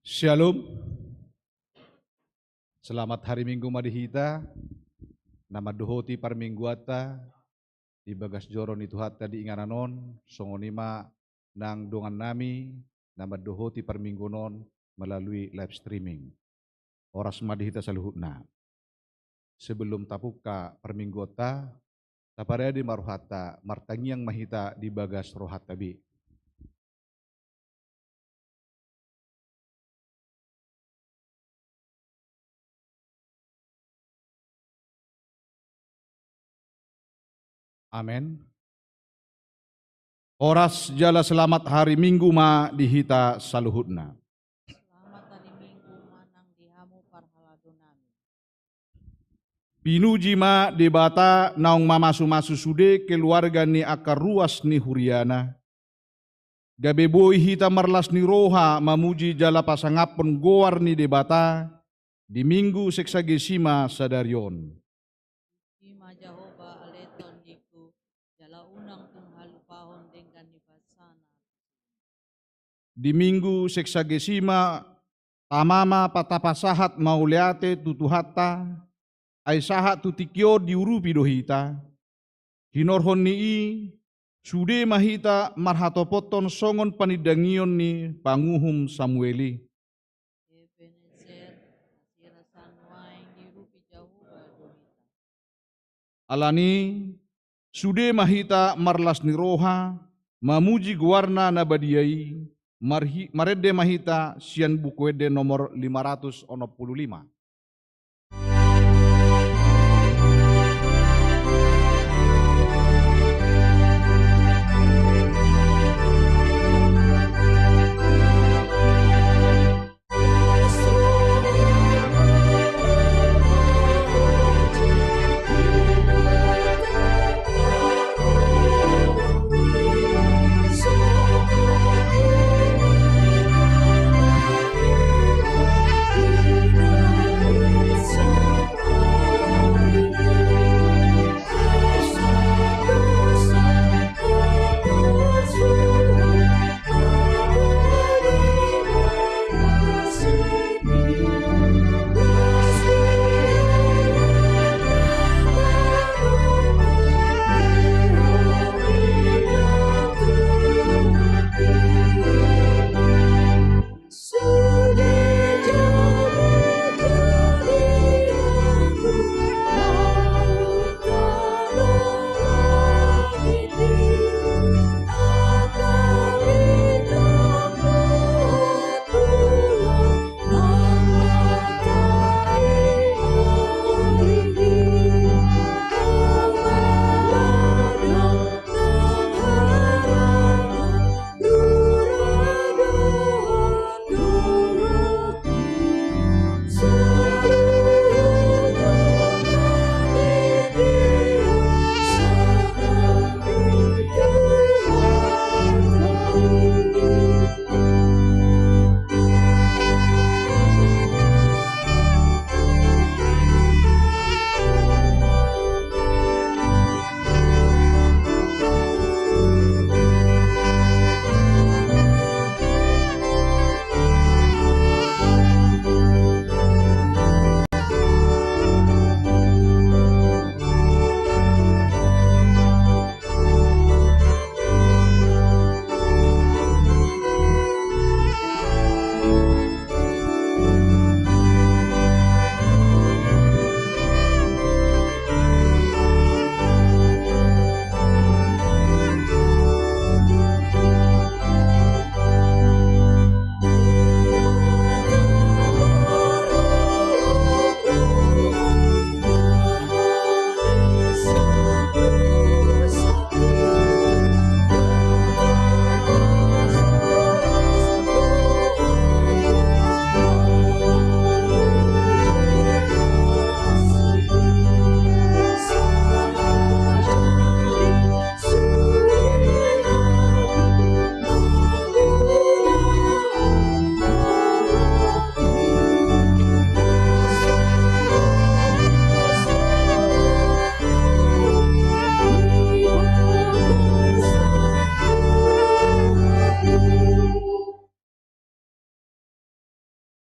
Shalom, selamat hari Minggu madihita, nama dohoti parmingguata, di bagas joron itu hatta di ingananon, songonima nang dongan nami, nama dohoti parminggunon melalui live streaming. Oras madihita saluhutna. Sebelum tapuka parmingguata, taparaya di maruhata, martangiang mahita di bagas rohat tabi. Amin. Oras jala selamat hari Minggu ma dihita saluhutna. Selamat hari Minggu manang dihamu parhaladonami. Pinuji ma debata naung mamasu-masu sude keluarga ni akar ruas ni Huriana. Gabe boi hita marlas ni roha mamuji jala pasangapon goar ni debata di Minggu seksagesima sadarion. Ima Jahoba aleton diku jala unang tung halupahon dengan nibasana. Di Minggu seksagesima tamama patapasahat mauleate tutuhata ay sahat tutikyo diurupi dohita. Hinorhon ni sude mahita marhatopoton songon panidangion ni panguhum Samueli. Ebenezer asirasan waing dirupi Jahoba dohita. Alani sude mahita marlas ni roha mamuji guarna nabadiai marede mahita sian bukuede nomor 565.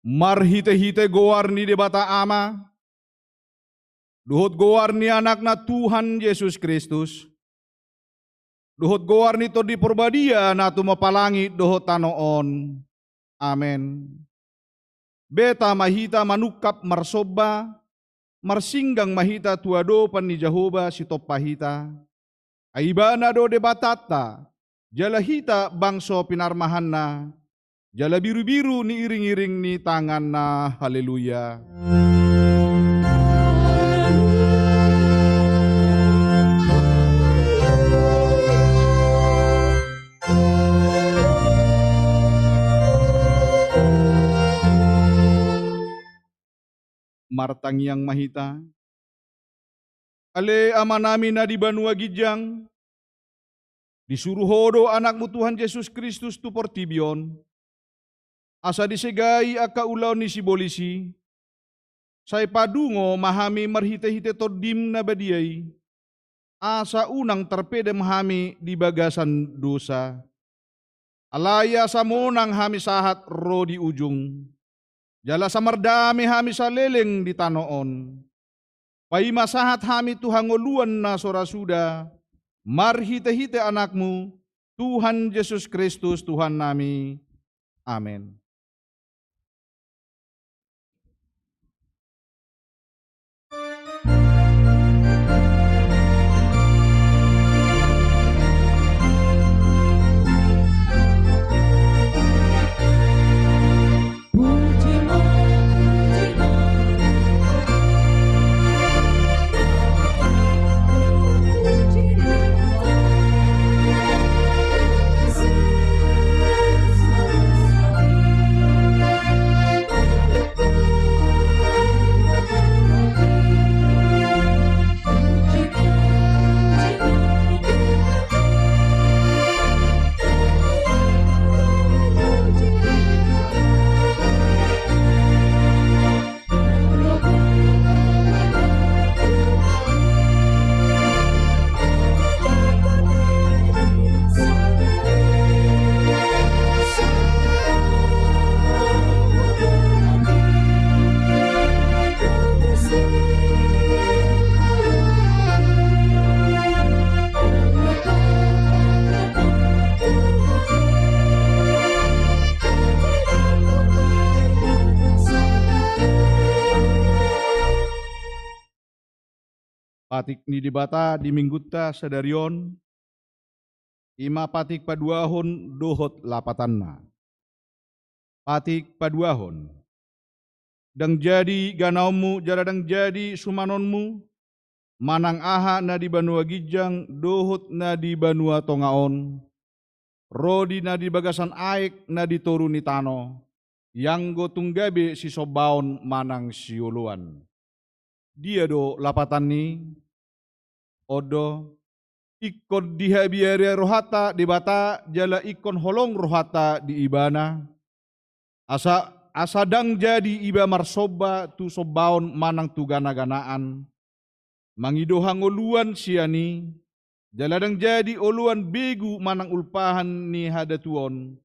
Marhite-hite gowarni di bata ama, duhut gowarni anakna Tuhan Yesus Kristus, duhut gowarni to di porbadia na tumapalangi dohot tanoon. Amen. Beta mahita manukap marsoba, marsinggang mahita tuado pan ni Jehovah si topahita. Aibana do de batata, jalahita bangso pinarmahan na, jala biru-biru ni iring-iring ni tangan na. Haleluya. Martangyang mahita, ale ama namin na di Banua Gijang, disuruhodo anakmu Tuhan Yesus Kristus tu portibion, asa disegai akaulaw ni si bolisi, say padungo mahami marhite-hite todim na badiay, asa unang terpede mahami di bagasan dosa, alaya sa monang hami sahat ro di ujung, jala samardami hami sa leleng di tanoon, pai masahat hami tuhangoluan na sorasuda, marhite-hite anakmu, Tuhan Yesus Kristus Tuhan nami. Amen. Patik ni dibata di mingguta sadarion, ima patik paduahon dohot lapatanna. Patik paduahon, dang jadi ganaumu jara dang jadi sumanonmu, manang aha na di Banua Gijang dohot na di Banua Tongaon, rodi na di bagasan aik na di toruni tano, yang gotunggabe si sobaon manang siuluan. Dia do lapatan ni, odo, ikon dihabiari rohata di bata, jala ikon holong rohata di ibana, asa dang jadi iba marsoba tu sobaon manang tu gana-ganaan, mangidohang oluan siani, jala dang jadi oluan begu manang ulpahan ni hadatuon,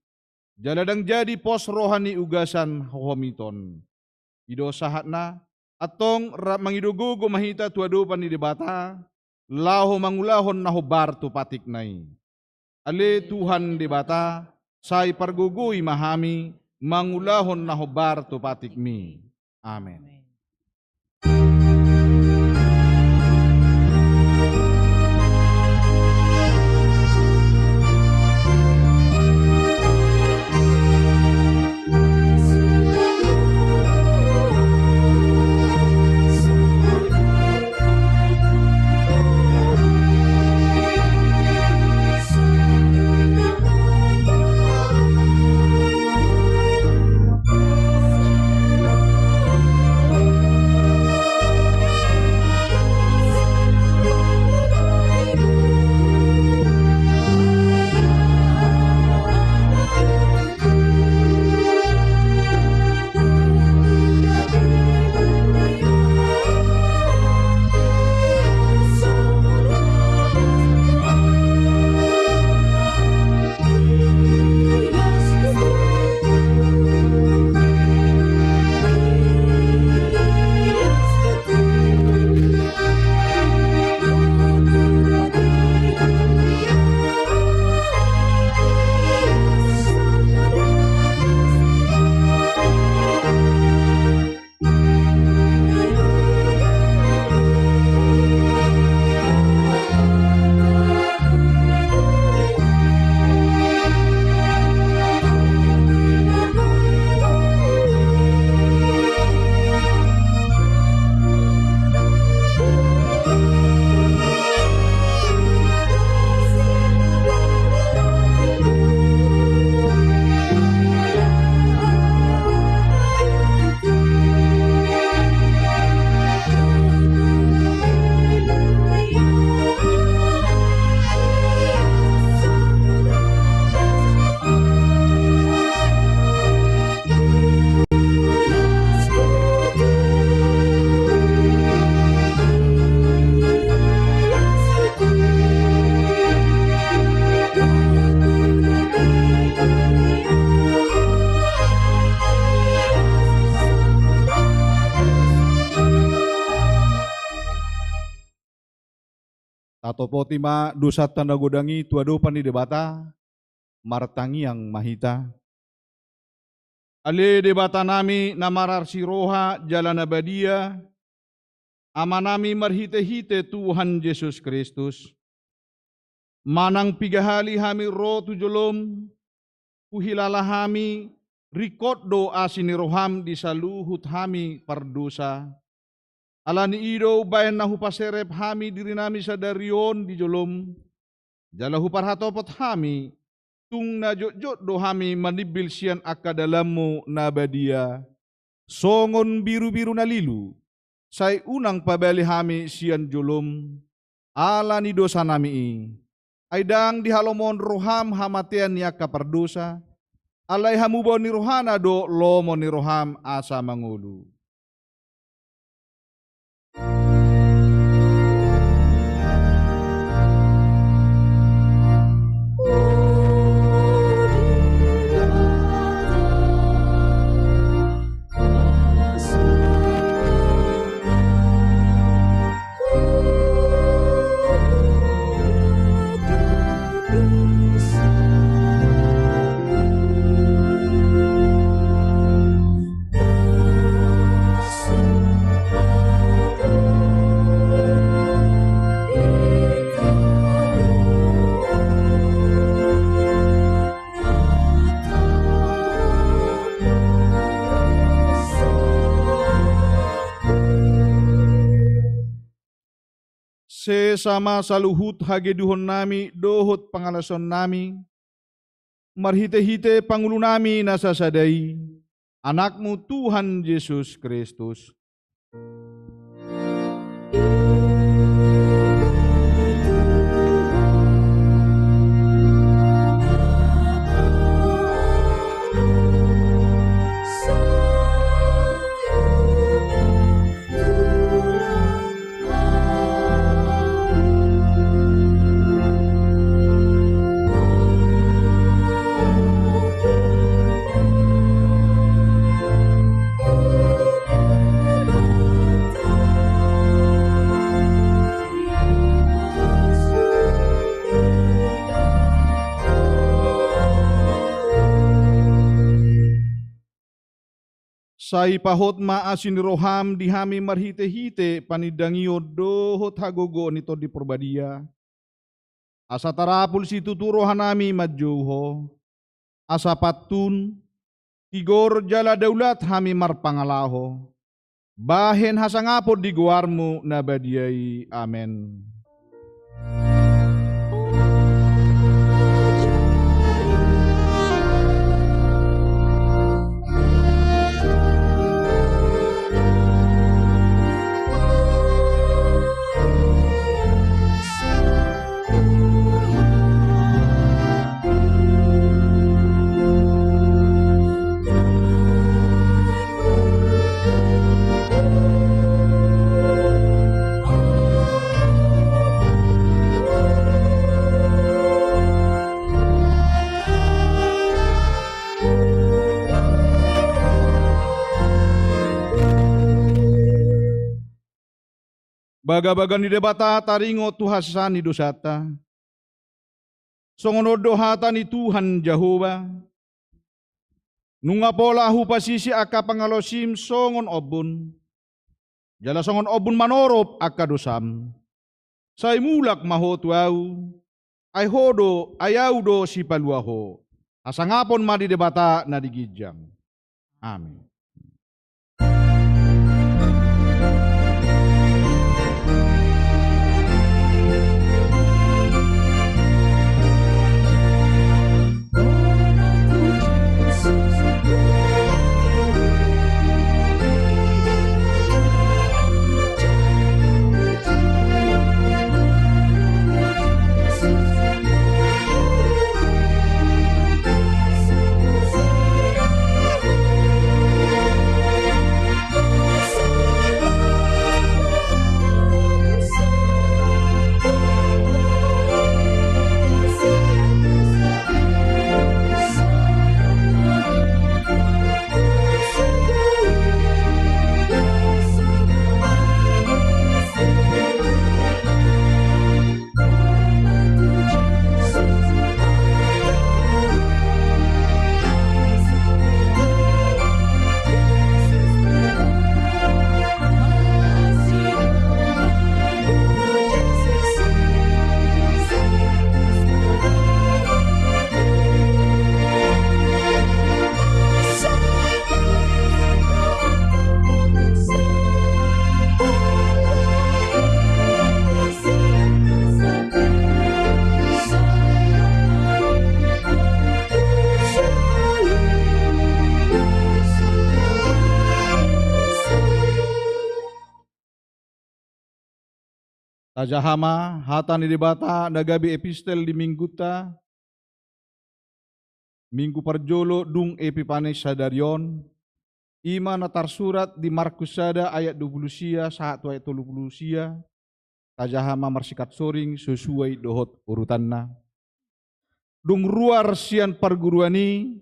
jala dang jadi pos rohani ugasan homiton. Ido sahat na, atong mangidogogo mahita tuadopan ni debata, laho mangulahon na hobar tu patik nai. Ale Tuhan debata, say pargugui mahami, mangulahon na hobar tu patik mi. Amen. Matopotima dosa tanda godangi tuado pani debata martangi yang mahita. Ale debata nami namarar siroha jalan abadia. Amanami marhite-hite Tuhan Yesus Kristus. Manang pigahali hami roh tujolom. Kuhilala hami rikot doa siniroham di saluhut hami pardosa. Alani ido bayan nahu paserep hami diri nami sadarion di jolom. Jalahu parhatopot hami. Tung na jot do hami manibil sian akadalamu nabadia. Songon biru-biru na lilu. Say unang pabali hami sian jolom. Alani dosa nami aidang dihalomon roham hamatian niya kapardosa. Alay hamubo ni rohana do lomo ni roham asa mangulu. Sesama saluhut hageduhon nami dohot pangalason nami. Marhite-hite pangulo nami nasasadai. Anakmu Tuhan Yesus Kristus. Sai pahot maasin roham dihami marhite-hite panidangio dohot hagogo nito di perbadia. Asa tarapul situ turohanami madjuho. Asa patun tigor jala daulat hami marpangalaho. Bahen hasangapod di guarmu nabadiai. Amen. Baga-baga ni debata taringo tuhasan ni dosata. Songono dohata ni Tuhan Jehova. Nunga pola hupasisi aka pangalosim songon obun. Jala songon obun manorop aka dosam. Say mulak maho tuau. Ay hodo ayaw do si paluaho. Asangapon madi debata na digijang. Amin. Tajahama hatani debata nagabi epistel di mingguta minggu parjolo dung epipanes sadarion ima natar surat di Markus sada ayat 20 sia saat ayat 30 sia tajahama marsikat soring sesuai dohot urutanna. Dung ruar sian perguruani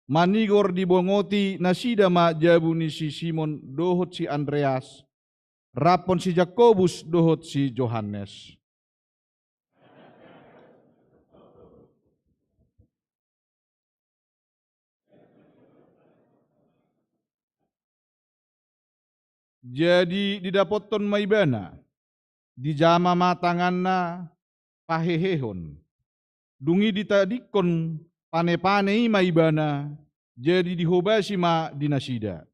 manigor di bongoti nasida ma jabuni si Simon dohot si Andreas rapon si Jakobus dohot si Johannes. Jadi didapoton maibana di jama matanganna pahehehon dungi ditadikon pane-pane maibana jadi dihobasi ma dinasida.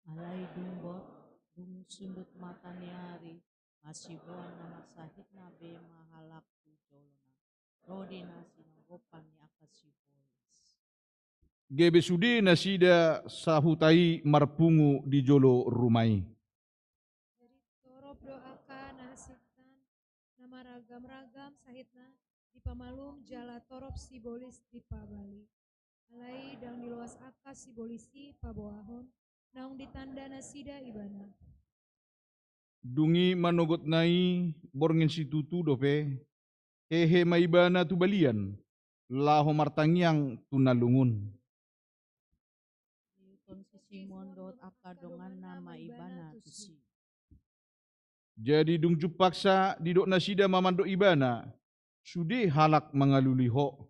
Alai dumbot, dung sundut mata niari, masih buan nama sahid nabe mahalak tu jolona. Rodi nasi nanggopan ni akasi polis. Gebe sudi nasida sahutai marpungu di jolo rumai. Dari torob doaka nasitan nama ragam-ragam sahitna di pamalum jala torob sibolis di pabali. Alai dang di luas akas sibolisi paboahon naung ditanda nasida ibana. Dungi manogot nai borngin situtu dope hehe maibana tu balian laho martangiang tunalungun. Kon si Simon dot akadongan nama ibana tusi. Jadi dung jupaksa di dok nasida mamando ibana sudi halak mangaluliho.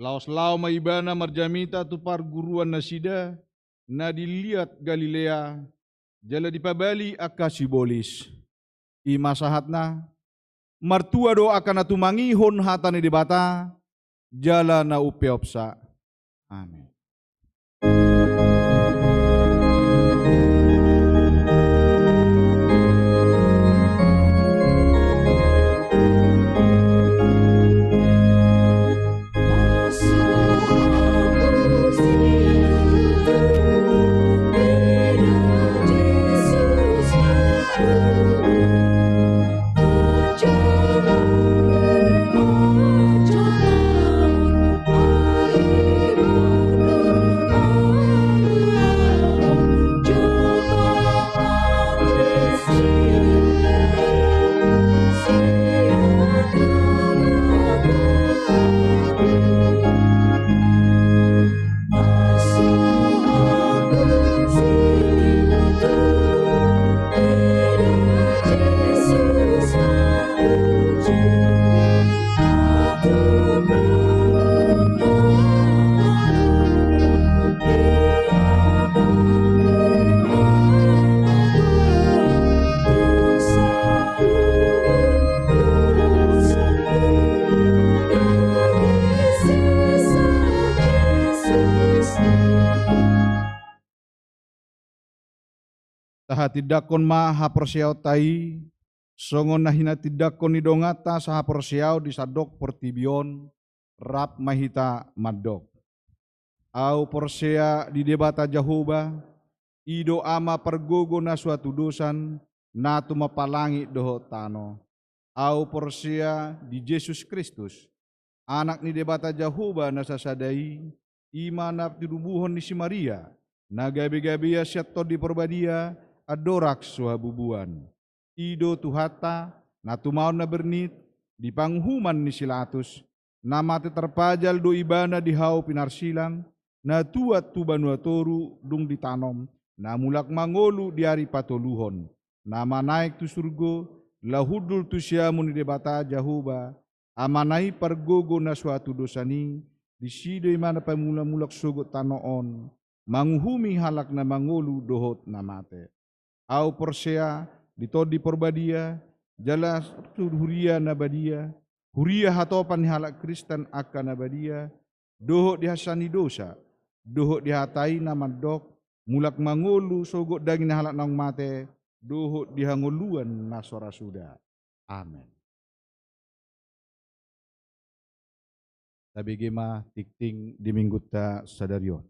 Laos lao maibana marjamita tu parguruan nasida na dilihat Galilea jala dipabali akasibolis. Ima sahatna martua do akan atumangihon hatane debata jala na upeopsa. Amin. Taha tidakon ma haporsiao tai, songon nahina tidakon idongata saha porsiao disadok portibion, rap mahita madok. Au porsea di debata Jahoba, ido ama pergogo na suatu dosan, natu mapalangi doho tano. Au porsea di Yesus Kristus, anak ni debata Jahoba nasasadai, ima na tidubuhon ni si Maria, na gabi-gabia siato di porbadia, adorak suhabubuan. Ido tuhata, natumaon na bernit, di panghuman ni silatus, namate terpajal do ibana di hau pinarsilang, na tuat tu banuatoru dung ditanom, na mulak mangolu di hari patoluhon, nama naik tu surgo, lahudul tu siamun di debata Jahoba, amanai pergogo na suatu dosani, di sido imana pamula-mulak sugot tanoon, manguhumi halak na mangolu dohot namate. Au porsea ditodi porbadia jala huria nabadia huria hatopan halak Kristen akan nabadia doho dihasani dosa doho dihatai namadok mulak mangolu sogot daging halak nang mate doho dihangoluan nasora suda. Amin. tabigima tikting di minggu ta sadarion.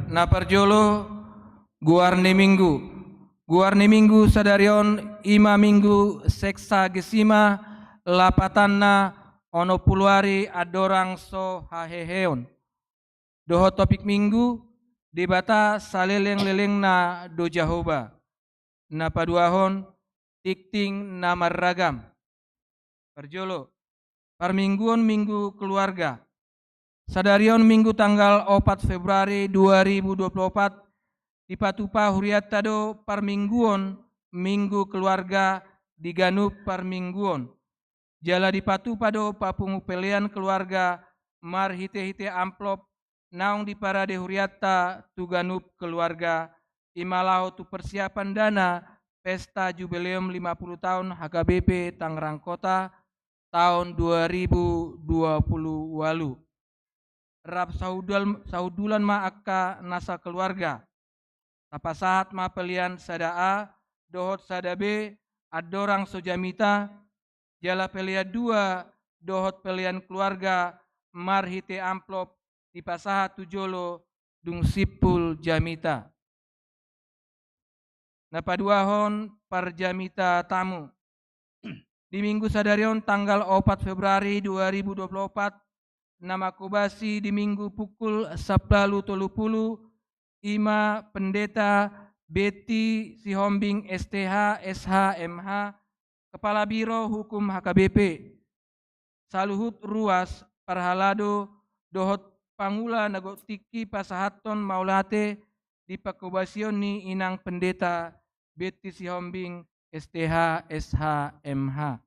Naparjolo guarni minggu sadarion ima minggu seksa gesima lapatanna ono puluari adorang so haheheon. Doho topik minggu debata saleleng-leleng na do Jahoba. Na paduahon tikting na marragam. Parjolo parmingguon minggu keluarga. Sadarion minggu tanggal 4 Februari 2024 di Patupa Huriatado parmingguon minggu keluarga di Ganup parmingguon. Jala di Patupa do papungu pelian keluarga mar hite-hite amplop naung di Parade Huriatta tu Ganup keluarga imalau tu persiapan dana pesta jubileum 50 tahun HKBP Tangerang Kota tahun 2020 walu. Rap saudulan ma akka nasa keluarga. Tapasahat ma pelian sada A, dohot sada B, adorang sojamita, jala pelia 2, dohot pelian keluarga, mar hite amplop, tipasahat tujolo, dung sipul jamita. Napaduahon parjamita tamu. Di minggu sadarion tanggal 4 Februari 2024, nama kubasi di minggu pukul 10.30 ima pendeta Betty Sihombing STH SHMH Kepala Biro Hukum HKBP Saluhut Ruas Parhalado Dohot Pangula Nagotiki Pasahaton Maulate di pakubasion ni inang pendeta Betty Sihombing STH SHMH.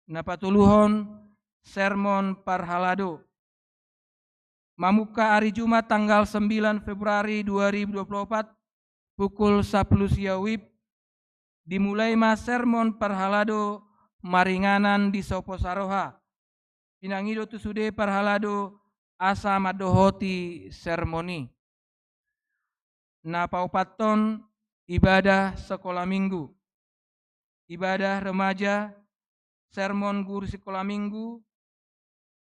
Napatuluhon sermon Parhalado. Mamuka hari Jumat tanggal 9 Februari 2024 pukul 10 siawib dimulai mas sermon Parhalado maringanan di Sopo Saroha. Pinangido tusude Parhalado asa madohoti sermoni. Na paupaton ibadah sekolah minggu. Ibadah remaja, sermon guru sekolah minggu,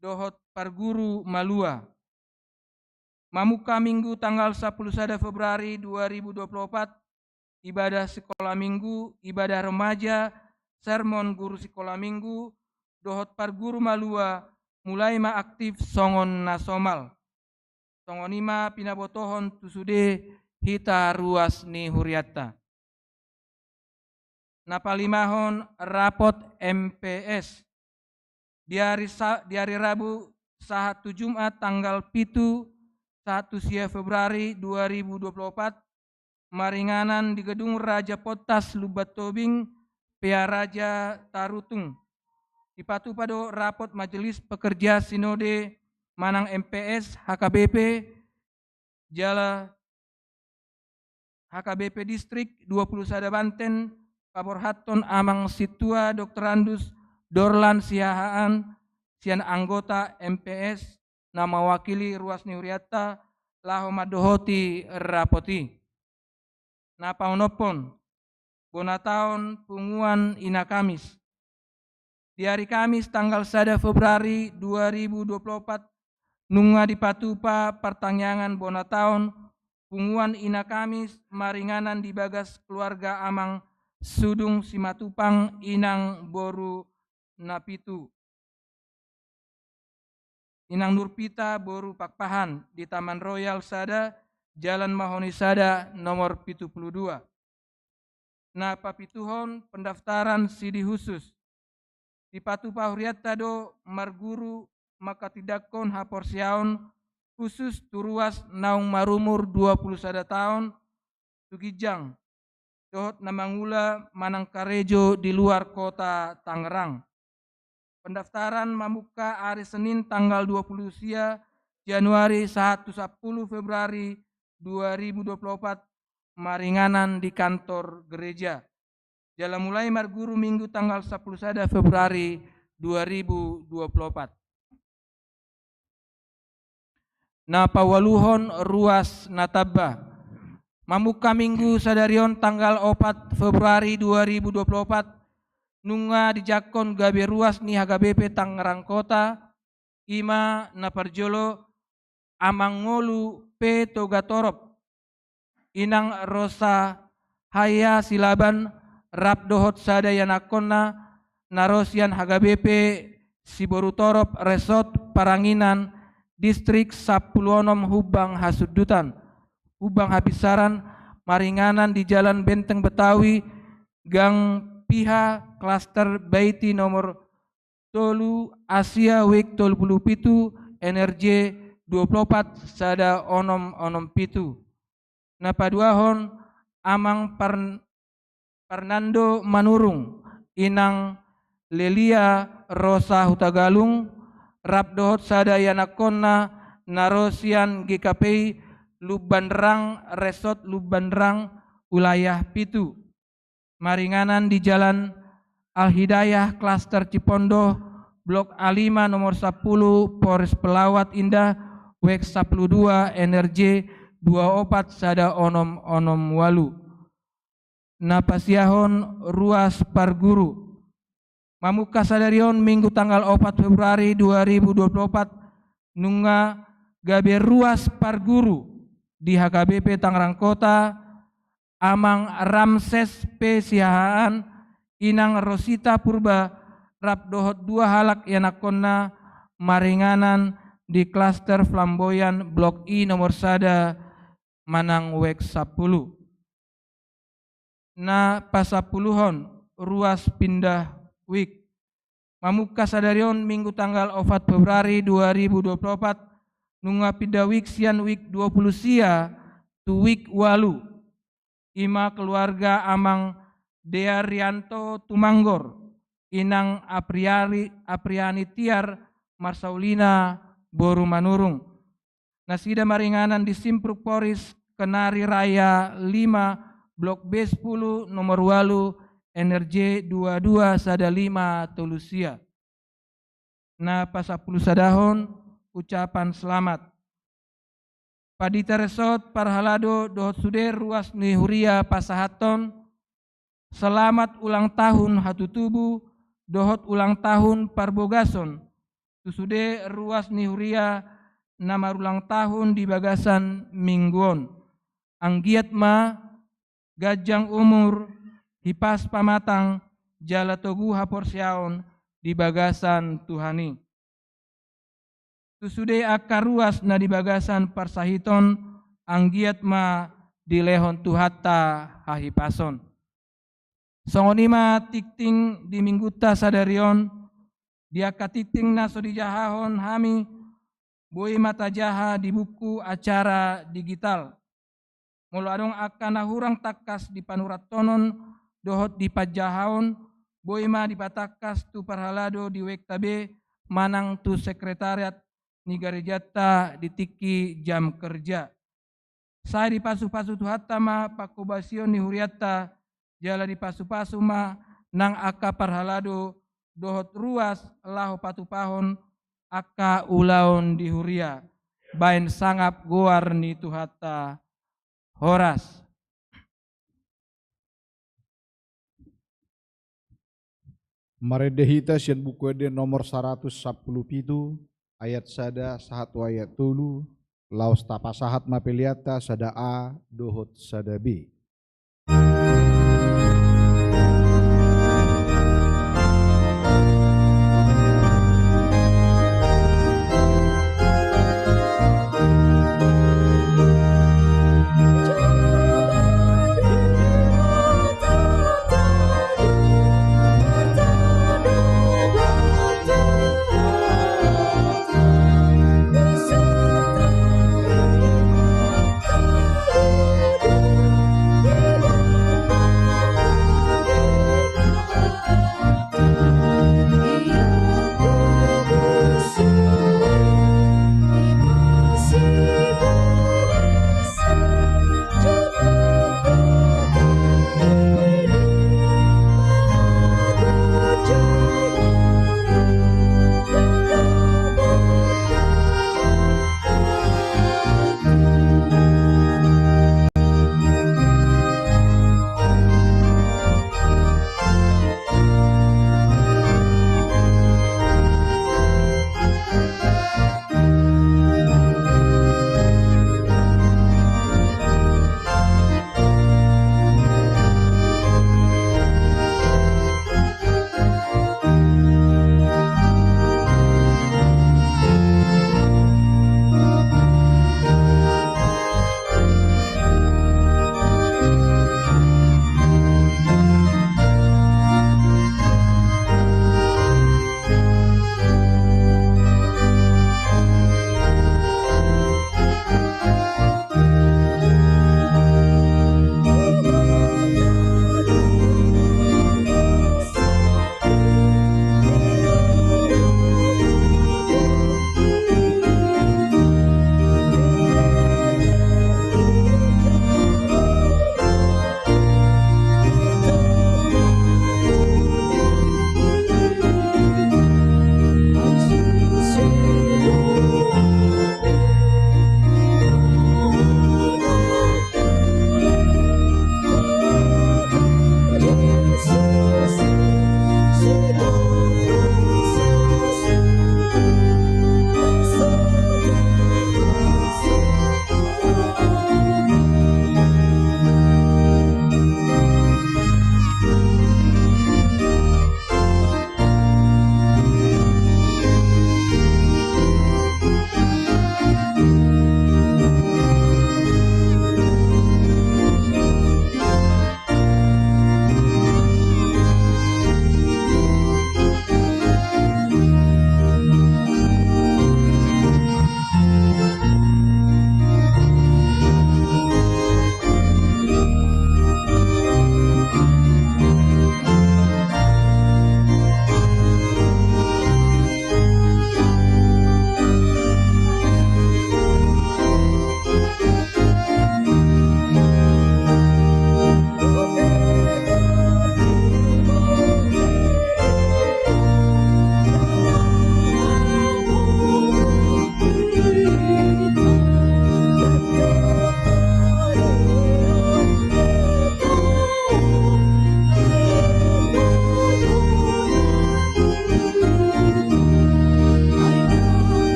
dohot parguru malua. Mamuka minggu tanggal 10 Februari 2024, ibadah sekolah minggu, ibadah remaja, sermon guru sekolah minggu, dohot parguru malua, mulai ma aktif songon nasomal. Songonima pinabotohon tusude hita ruas ni Huriatta. Napalimahon rapot MPS. Di hari Rabu sahatu Jumat tanggal 1 Februari 2024 maringanan di gedung Raja Potas Lubat Tobing Pea Raja Tarutung. Di Patupado rapot Majelis Pekerja Sinode Manang MPS HKBP Jala HKBP Distrik 20 Sada Banten Paborhaton Amang Situa Dr. Andus Dorlan Siahaan, sian anggota MPS, nama wakili Ruas Huriatta, laho madohoti rapoti. Napa onopon, bonataon punguan ina Kamis. Di hari Kamis tanggal 1 Februari 2024, nunga di Patupa pertanyaan bonataon punguan ina Kamis maringanan di bagas keluarga Amang Sudung Simatupang inang boru Napitu. Inang Nurpita boru Pakpahan di Taman Royal Sada, Jalan Mahoni Sada nomor 72. Na papituhon pendaftaran sidi khusus. Di Patupa Huriatta do marguru maka tidakon haporsiaon khusus turuas naung marumur 21 tahun Tugijang dohot namangula Manangkarejo di luar kota Tangerang. Pendaftaran membuka hari Senin tanggal 20 Januari 1 Februari 2024 maringanan di kantor gereja. Jalan mulai marguru Minggu tanggal 10 Februari 2024. Napawaluhon ruas natabah. Mamuka Minggu sadarion tanggal 4 Februari 2024 nunga dijakon gabe ruas ni HKBP Tangerang Kota ima naparjolo amangolu P toga torop inang rosa haya silaban rap dohot sadayanakonna narosian HKBP Siboru Torop Resort Paranginan Distrik Sapuluonom Hubang Hasudutan Hubang Habisaran maringanan di Jalan Benteng Betawi Gang Piha Klaster Baiti nomor Tolu Asia Wik Tol Pulu Pitu NRJ 24 sada onom pitu. Napaduahon amang Fernando Manurung inang Lelia Rosa Hutagalung rap dohot sada yanakonna narosian GKP Lubandrang Resort Lubandrang wilayah Pitu. Maringanan di Jalan Al-Hidayah Klaster Cipondo Blok A5 nomor 10 Polres Pelawat Indah Wek 12 NRJ 24 sada onom walu. Napasiahon ruas Parguru. Mamuka sadarion Minggu tanggal 4 Februari 2024 nunga gabe ruas Parguru di HKBP Tangerang Kota amang Ramses P. Siahaan inang Rosita Purba rap dohot 2 halak yanakonna maringanan di klaster Flamboyan Blok I nomor sada Manang Wek 10. Na pasapuluhon ruas pindah wik. Mamuka sadarion Minggu tanggal 4 Februari 2024 nunga pindah wik sian wik 20 sia tu wik walu. Ima keluarga amang Dea Rianto Tumanggor inang Apriani Tiar Marsaulina Boru Manurung. Nasida maringanan di Simpruk Poris Kenari Raya 5 Blok B10 nomor 8 NRJ 22 sada 5 Tolusia. Na pasapuluh sadahon ucapan selamat. Padita Resort Parhalado dohot suder ruas ni Huria Pasahaton. Selamat ulang tahun hatutubu dohot ulang tahun Parbogason. Tusude ruas ni Huria nama ulang tahun di Bagasan Mingguon. Anggiat ma gajang umur hipas pamatang jala togu haporsiaon di Bagasan Tuhani. Tusude akar ruas na di Bagasan Parsahiton anggiat ma di lehon tuhatta hahipason. Songonima tikting di mingguta sadarion dia katiting na so di jahahon hami boi mata jaha di buku acara digital. Mulu adong akan nahurang takas di panurat tonon dohot di pajahahon boi ma di patakas tu Parhalado di Wektabe manang tu sekretariat ni garejata di tiki jam kerja. Saya di pasu-pasu tu hatta ma pakubasion ni huriata jala di pasu-pasu ma nang aka Parhalado dohot ruas lahu patupahon aka ulaon di Huria. Bain sangap goar ni tu hatta horas. Maredehita sian buku ede nomor 110 pitu ayat sada sahatu ayat tulu laos tapasahat mapeliata sada A dohot sada B.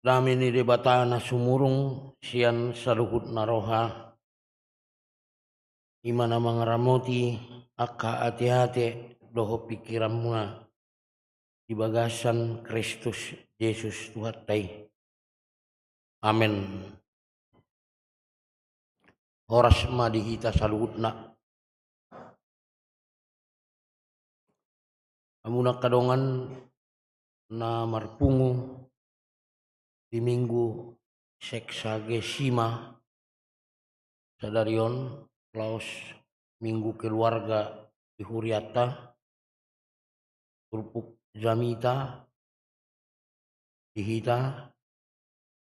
Dami ni debatana sumurung sian saluhut naroha imana mangaramoti akka hati-hati doho pikiranmu di bagasan Kristus Yesus Tuhan tai. Amin. Horas ma dihita saluhutna. Amuna kadongan na marpungu di minggu seksagesima sadarion laos minggu keluarga di Huriata Turpuk Jamita dihita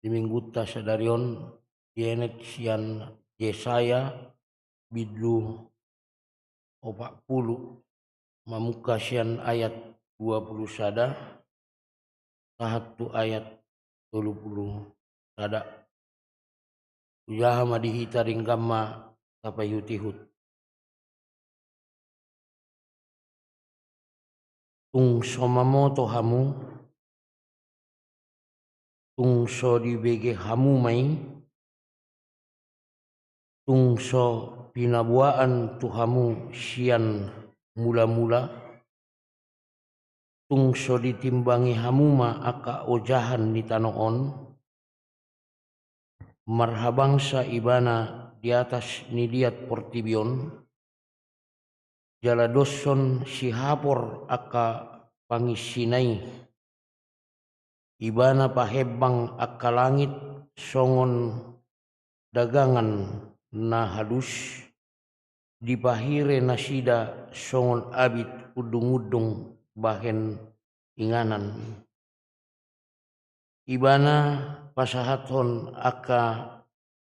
di minggu ta sadarion dienet sian Yesaya bidlu 40 mamuka sian ayat 20 sada satu ayat 30 sada ujaha madihita ringgamma tapayutihut tungso mamoto hamu tungso di bege hamu mai tungso pinabuaan tuhamu sian mula-mula tungso ditimbangi hamuma aka ojahan di tanoon marhabangsa ibana di atas nidiat portibion jala doson sihapor aka pangisinai ibana pahebang aka langit songon dagangan na halus dipahire nasida songon abit udung-udung bahen inganan ibana pasahaton aka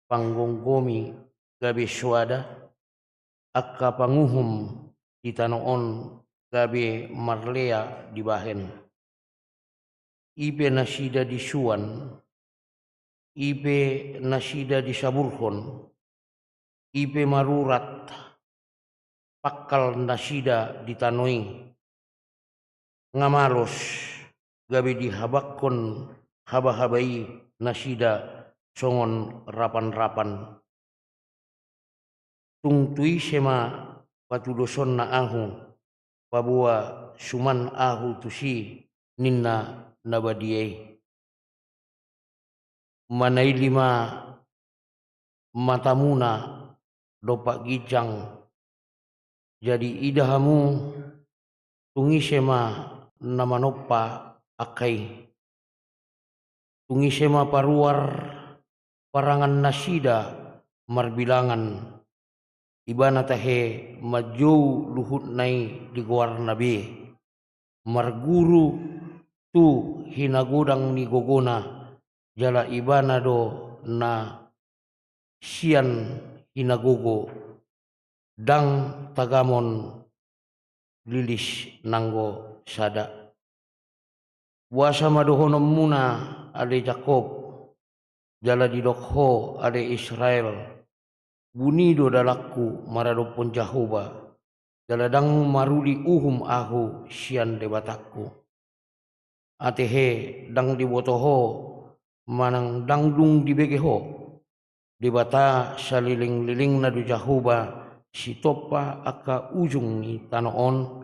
panggonggomi gabe suada aka panguhum di tanoon gabe marlea di bahen ipe nasida disuan ipe nasida disaburhon ipe marurat pakal nasida ditanoi ngamaros gabe dihabakkon haba-habai nasida songon rapan-rapan tungtui sema patudoson na ahu pabua suman ahu tusi ninna nabadiai manai lima matamuna dopak gijang jadi idahamu tungisema namanoppa akai tungisema paruar parangan nasida marbilangan ibana tahe majou luhut nai di goar nabi marguru tu hinagodang ni gogona jala ibana do na sian hinagogo dang tagamon lilis nanggo sada wasa madohonom muna ale Jakob jala didokho ale Israel bunido dalaku maradopon Jahoba jala dang maruli uhum ahu sian debataku atehe dang dibotoho manang dangdung dibegeho debata saliling-liling na du Jahoba sitopa aka ujung ni tanoon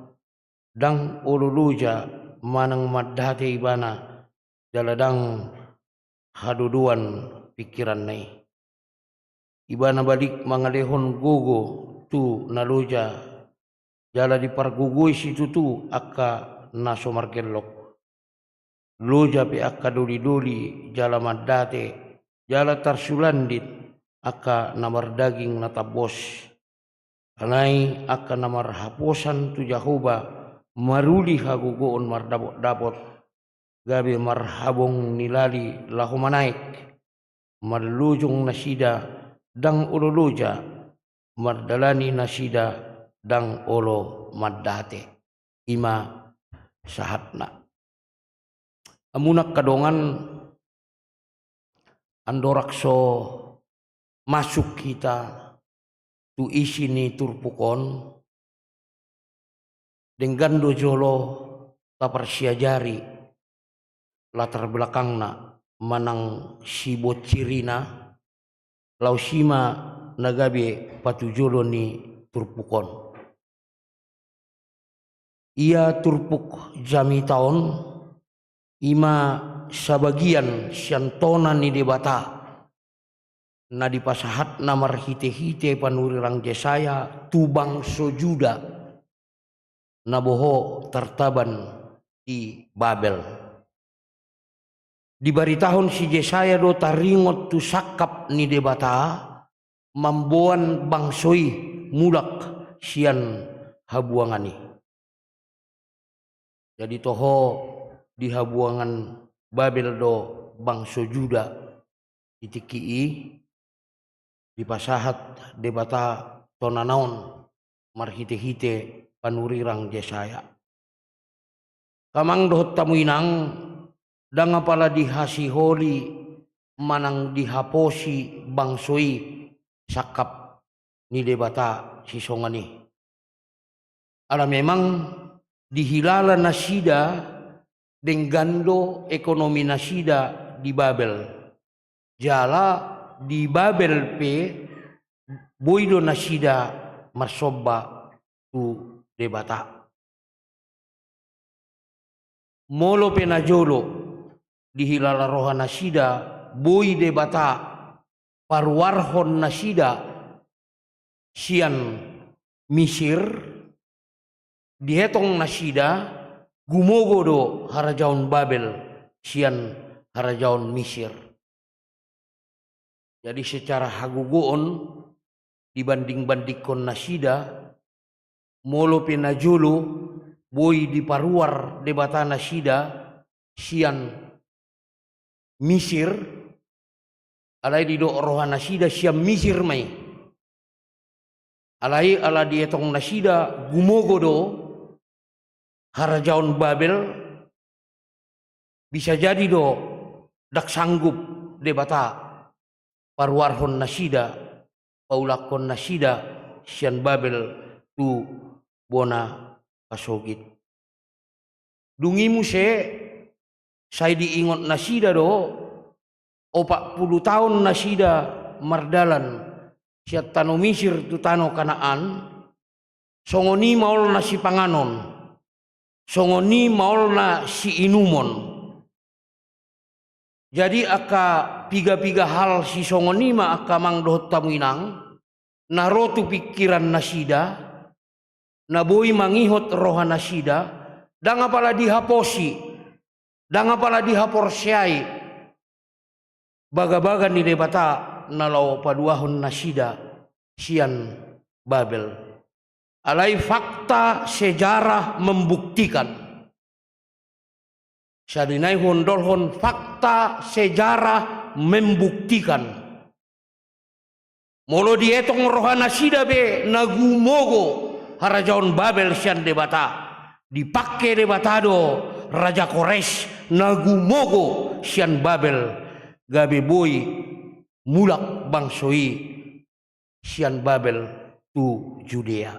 dang oluluja manang madate ibana jaladang haduduan pikiran nai ibana balik mangalehon gogo tu naluja jala dipargugui situ tu aka naso margelok loja pe aka doli-doli jala madate jala tarsulandit aka namar daging natabos anai aka namar haposan tu Jahoba maruli hagugoon mardapot gabe marhabong nilali lahu manaik marlujung nasida dang olo loja mardalani nasida dang olo maddate ima sahatna amunak kadongan andorakso masuk kita tu isi ni turpukon dengan dojolo tapar siajari latar belakangna manang sibocirina lausima nagabe patujolo ni turpukon. Ia turpuk jami taon ima sabagian siantona ni debata na dipasahat namar hite-hite panurirang Jesaya tubang sojuda naboho tertaban di Babel. Di bari tahun si Jesaya do taringot tu sakap ni debata mamboan bangsoi mulak sian habuangani. Jadi toho di habuangan Babel do bangso Juda itikii dipasahat debata tonanaon marhite-hite panurirang Jesaya. Kamang dohot tamuinang danga pala dihasiholi manang dihaposi bangsoi sakap ni debata sisongani. Ala memang dihilala nasida denggando ekonomi nasida di Babel. Jala di Babel pe boido nasida marsoba tu debata. Molo penajolo dihilala roha nasida boi debata parwarhon nasida sian Misir dihetong nasida gumogo do harajaon Babel sian harajaon Misir. Jadi secara hagugoon dibanding-bandingkon nasida molo penajolo boy diparuar debata nasida sian Misir alai di do roha nasida sian Misir mai alai ala dietong nasida gumogo do harajaon Babel bisa jadi do dak sanggup debata parwarhon nasida paulakon nasida sian Babel tu bona kasogit. Dungimu se saya diingot nasida do 40 tahun nasida mardalan siat tano Misir tu tano Kanaan songoni maol na si panganon songoni maol na si inumon. Jadi aka piga-piga hal si songoni ma aka mang dohot tamuinang narotu pikiran nasida naboi mangihot roha nasida danga pala dihaposi danga pala dihaporsiai baga-baga ni debata nalau paduahon nasida sian Babel. Alai fakta sejarah membuktikan sadinai hondolhon fakta sejarah membuktikan molo dietong roha nasida be nagumogo harajaon Babel sian debata dipakai debatado Raja Kores nagumogo sian Babel gabe boy mulak bangsoi sian Babel tu Judea.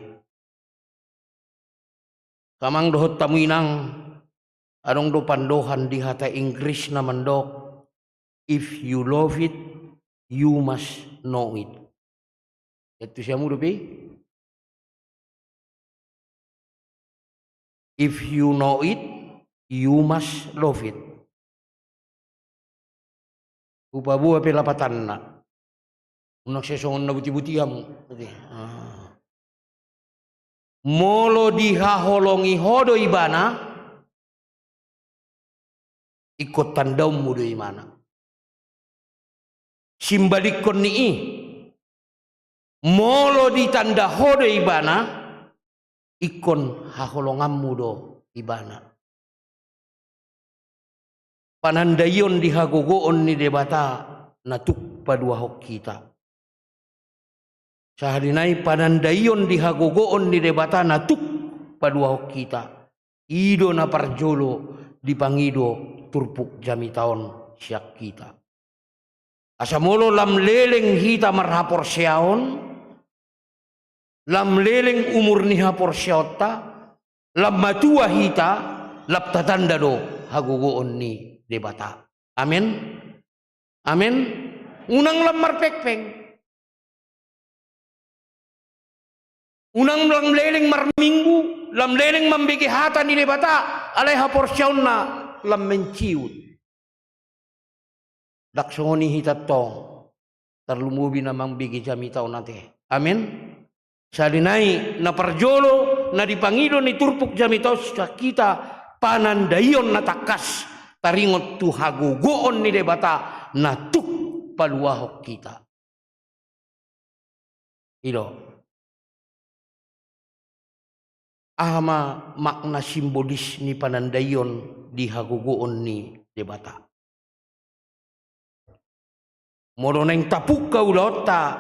Kamang dohot tamuinang adong do pandohan di hata Inggris na mandok if you love it you must know it. Itu siya mo dopi? If you know it you must love it. Upabuha pelapatan na. Unak sesongon na buti-buti mo. Molo dihaholongi hodo ibana ikut tandau mudo imana. Simbalikon ni molo ditanda hodo ibana ikon haholongam mudo ibana. Panandayon dihagogoon ni debata natuk paduahok kita. Sahadinai panandayon dihagogoon ni debata natuk paduahok kita. Ido na parjolo dipangido turpuk jami taon siak kita. Asamolo lam leleng hita marhapor siaon, lam leleng umur ni hapor siota, lam matua hita, lap tatanda do hagugoon ni debata. Amin. Amin. Unang lamar pekpeng. Unang lam leleng marminggu, lam leleng mambigi hata ni debata, alaiha porsyauna lam menciut. Daksongoni hitatong, terlumubi namang bigi jami tau nate. Amin. Salinai na parjolo na dipangido ni turpuk jami tau kita panandayon na takas taringot tu hagugoon ni debata na tuk paluahok kita. Ilo. Ama makna simbolis ni panandayon di hagugoon ni debata. Molo neng tapuk ka ulota,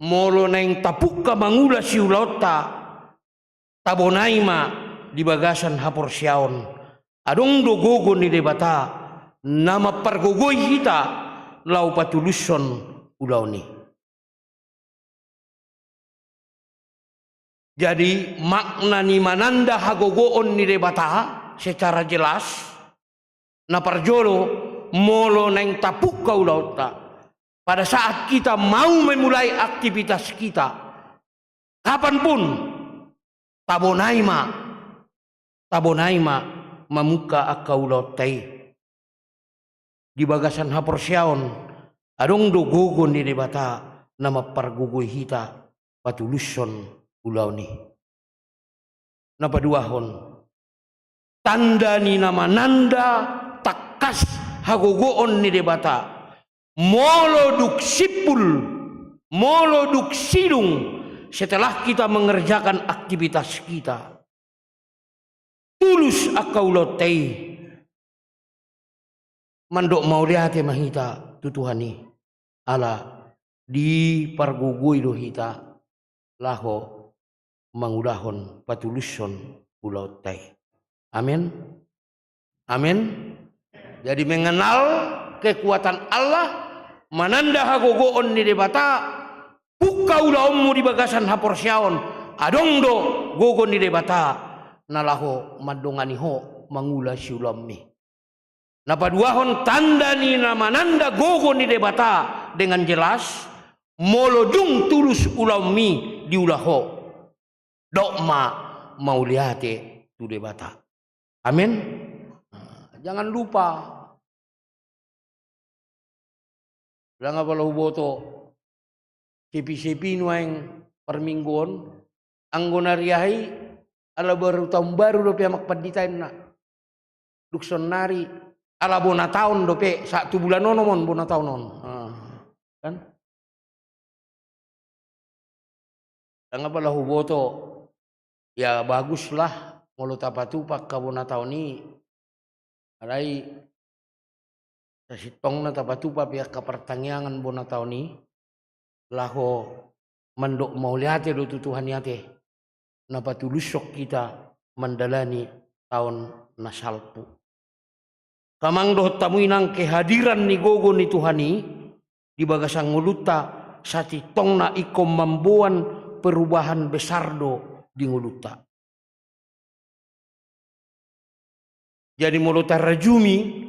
molo neng tapuk ka mangula si ulota, tabonay ma di bagasan haporsyaon, adong dogogo ni debata, nama pargogoy hita, lau patuluson ulaw ni. Jadi makna ni mananda hagogoon ni debata secara jelas, na parjolo, molo neng tapuk kau lauta. Pada saat kita mau memulai aktivitas kita, kapanpun tabonaima mamuka akau lautai di bagasan haporsyaon adong dogogon di debata nama pargugoy hita patuluson ulau ni. Napaduahon tanda ni nama nanda takas hagogoon ni debata molo duk sipul molo duk sidung setelah kita mengerjakan aktivitas kita tulus akau lotei mandok mau lihat mahita tutuhani ala di pargugui do hita laho mangudahon patuluson ulau tei. Amin. Amin. Jadi mengenal kekuatan Allah, mananda hagogoon ni debata, buka ulaummu di bagasan haporsyaon, adong do gogon ni debata, nalaho madonganiho mangula si ulammi. Napaduahon tanda ni mananda gogon ni debata dengan jelas, molodung tulus ulammi di ulaho, dokma mau lihate tu debata. Amin. Jangan lupa. Jangan balau boto. Sepi-sepi nuang permingguan. Anggonariahi. Ala baru tahun baru dope amak panditain na. Dukson nari. Ala bona tahun dope. 1 bulan nonomon bona tahun non. Kan? Jangan balau boto. Ya baguslah. Mulu tapatupak ka bona tahun ni. Alai sasitong na tapatupa pihak kapertangyangan bona tahun ni laho mandok mau liate do tutuhan yate napatulusok kita mandalani tahun nasalpu kamang doh tamuinang kehadiran ni gogo ni Tuhani di bagasang nguluta satitong na ikom mambuan perubahan besar do di nguluta. Jadi mulut rajumi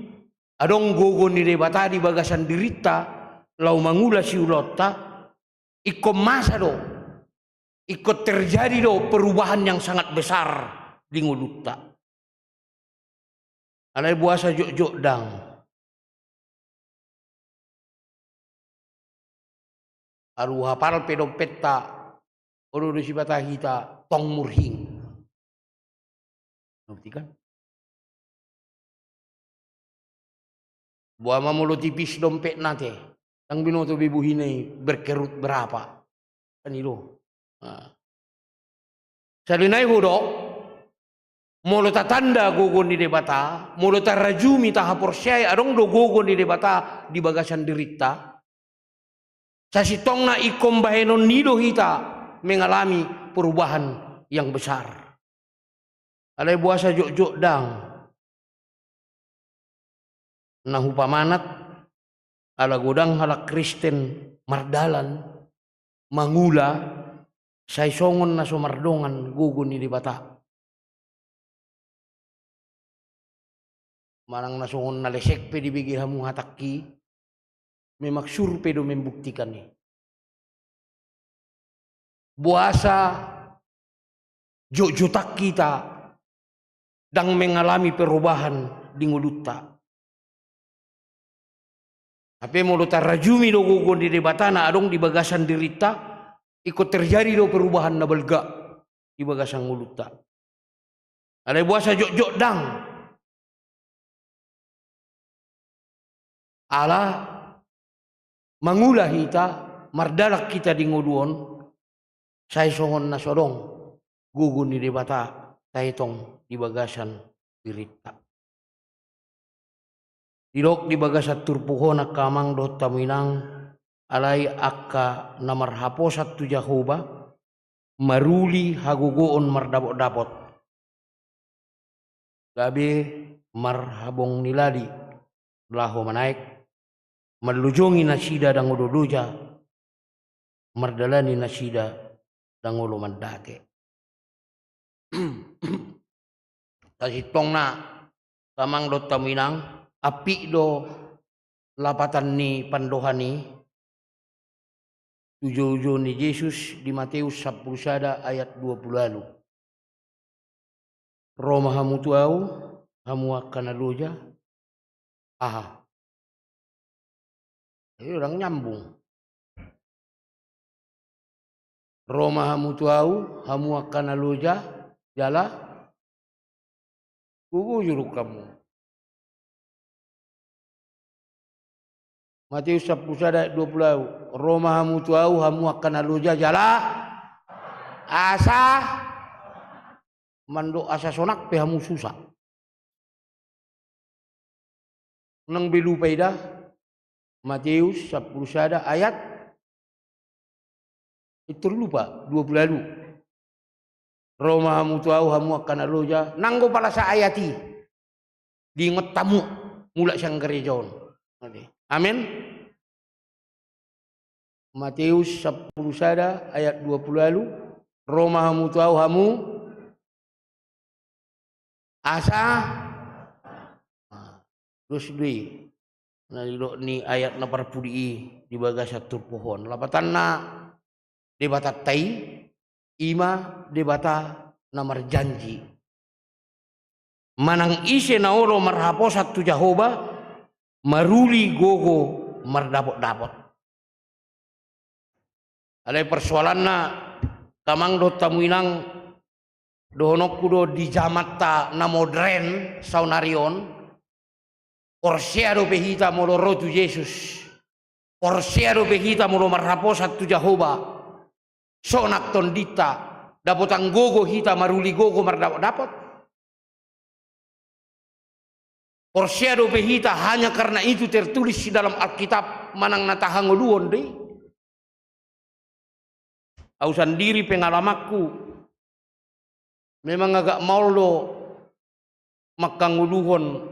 adong gogo ni debata di bagasan dirita lau mangula si ulota ikut masa do ikut terjadi do perubahan yang sangat besar di nguluta. Alai buasa jok-jok dang. Aru hafal pedompeta oro di sibata hita tong murhing. Ngerti kan? Buah mamulo tipis dompet nate, yang binoto bibu hinai berkerut berapa, kan itu. Salinai hudok, mulo tatanda gogon di debata, mulo tarajumi tahaporsyai, adong do gogon di debata di bagasan dirita. Sasitong na ikom bahenon nido hita mengalami perubahan yang besar. Alai buasa jok-jok dang. Nahu pamanat ala godang halak Kristen mardalan mangula say songon na sumardongan gugun ni dibata Manang nasongon nalesek pe dibigi hamu hataki. Memaksur pe do membuktikan ni. Buasa jotak kita dang mengalami perubahan di ngulutta. Tapi mau tarajumi do gugon di debatana adong di bagasan dirita ikut terjadi do perubahan na belga di bagasan ngulutta. Ada buasa jok dang. Ala mangulah kita mardalak kita di nguduon saya songon nasodong gugun di debata taitong di bagasan dirita. Dilok di bagasat turpuhona kamang do taminang alai akka namarhaposat tu Jahoba maruli hagugoon mardapot-dapot. Gabe marhabong niladi laho manaik marlujongi nasida dan udodoja mardalani nasida dan ulo mandake. Tasitong na kamang do taminang api do lapatan ni pandohani tujuh ni Yesus di Matius 10 ayat 20 lalu. Roma hamu tuau hamu akan aluja. Aha. Ini orang nyambung. Roma hamu tuau hamu akan aluja jala gugu juruk kamu. Matius 10 ayat 20 Roma hamu tuau hamu akan aluja jala asa mando asa sonak pe hamu susah nang belu paida Matius 10 ayat itu lupa 20 lalu Roma hamu tuau hamu akan aluja nanggo pala sa ayati diinget tamu mula siyang gerejaon. Amin. Matius 10 ayat 20 lalu Roma hamu tuau hamu asa terus dui nalilo ni ayat na parpudi di bagasa turpohon lapatan na debata tai ima debata namar janji manang ise na oro marhaposat tu Jahoba maruli gogo mardapot-dapot. Ada persoalan na kamang do tamuinang dohonok kudo di jamata na modern saunarion Orsea do behita molo rotu Yesus Orsea do behita molo marhaposat tu Jahoba sonak tondita dapotang gogo hita maruli gogo mardapot-dapot. Porsiado behita hanya karena itu tertulis di dalam Alkitab manang natahangoduon deh. Aku sendiri pengalamanku memang agak maulu makanguluhon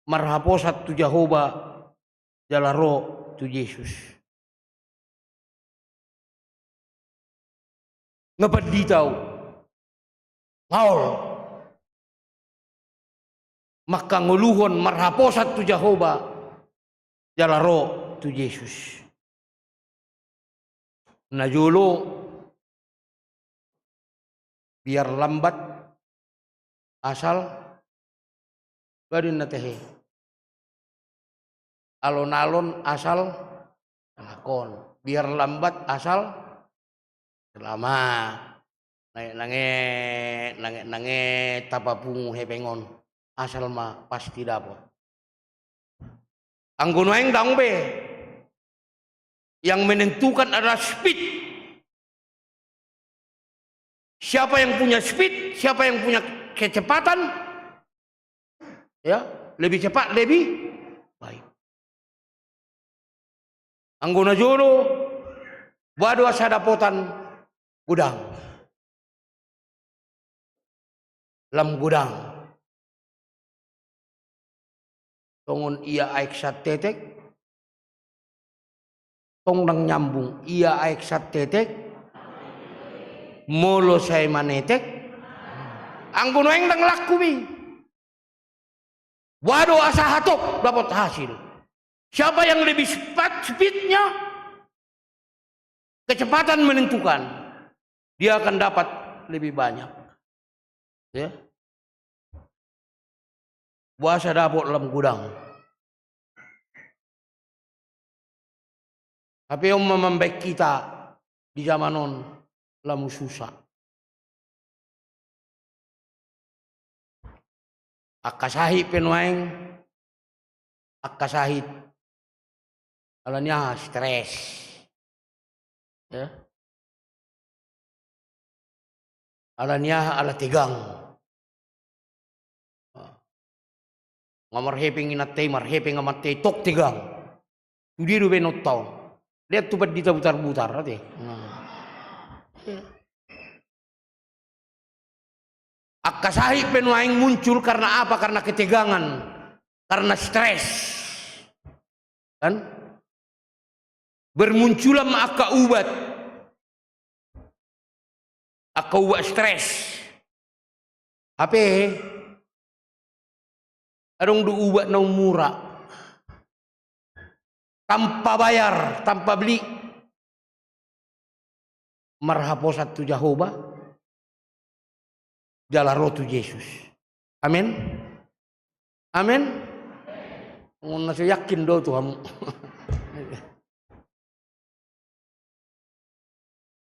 marhaposat tu Jahoba jalaro tu Yesus. Ngepeditau maul maka nguluhon marhaposat tu Jahoba jalaro tu Yesus. Najolo biar lambat asal badin natehe. Alon-alon asal lakon. Biar lambat asal selamat. Nange tapapung hepengon. Asal mah pasti dapat. Anggono yang dangbe yang menentukan adalah speed. Siapa yang punya speed, siapa yang punya kecepatan, ya lebih cepat lebih baik. Anggona jolo bado asa dapotan gudang, lam gudang. Tongon ia aik sat tetek, tong nang nyambung ia aik sat tetek, molo saya manetek, anggono yang nang laku mi. Waduh asa hatop dapat hasil. Siapa yang lebih cepat speednya, kecepatan menentukan, dia akan dapat lebih banyak. Ya. Buasa dapat dalam gudang. Tapi yang membaik kita di zaman non lamu susah. Akasahi penuaing, akasahit, alanya stres, ya, alanya ala tegang, ngamar heping inatay, mar heping amatay, tok tegang, hindi rin benot taon, lihat tupat dita butar-butar, ate. Akasahi penuaing muncul karena apa? Karena ketegangan, karena stres, kan? Bermunculan akaubat stres. Apa? Adong ubat nang murah, tanpa bayar, tanpa beli. Marhaposat tu Jehovah. Jala roh tu Yesus. Amin. Amin. Ngun nasi yakin do tu kamu.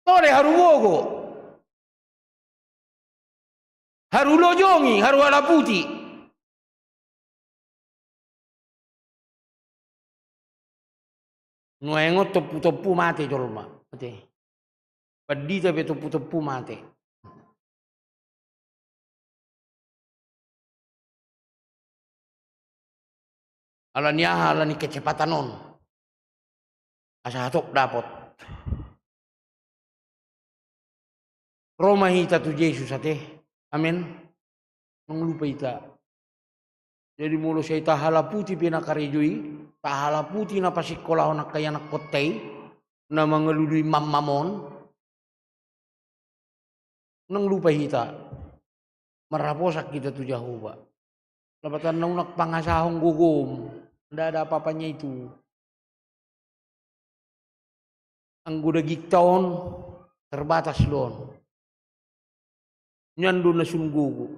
Tore haru wogo. Haru lojongi, haru ala putih. Nuengot topu-topu mate jolma. Mate. Padi tapi topu-topu mate. Alani kecepatan non. Asa hatok dapat. Roma hita tu Yesus ate. Amin. Menglupa ita. Jadi mulu saya tahala putih pina karejui. Tahala putih na pasikolah nak kaya nak kotei. Na mengelului mamamon. Nang lupa hita. Meraposak kita tu Jehovah. Lapatan nang nak pangasahong gugum. Tidak ada apa-apanya itu. Anggoda giktaon terbatas doon. Nyando na sunggugo.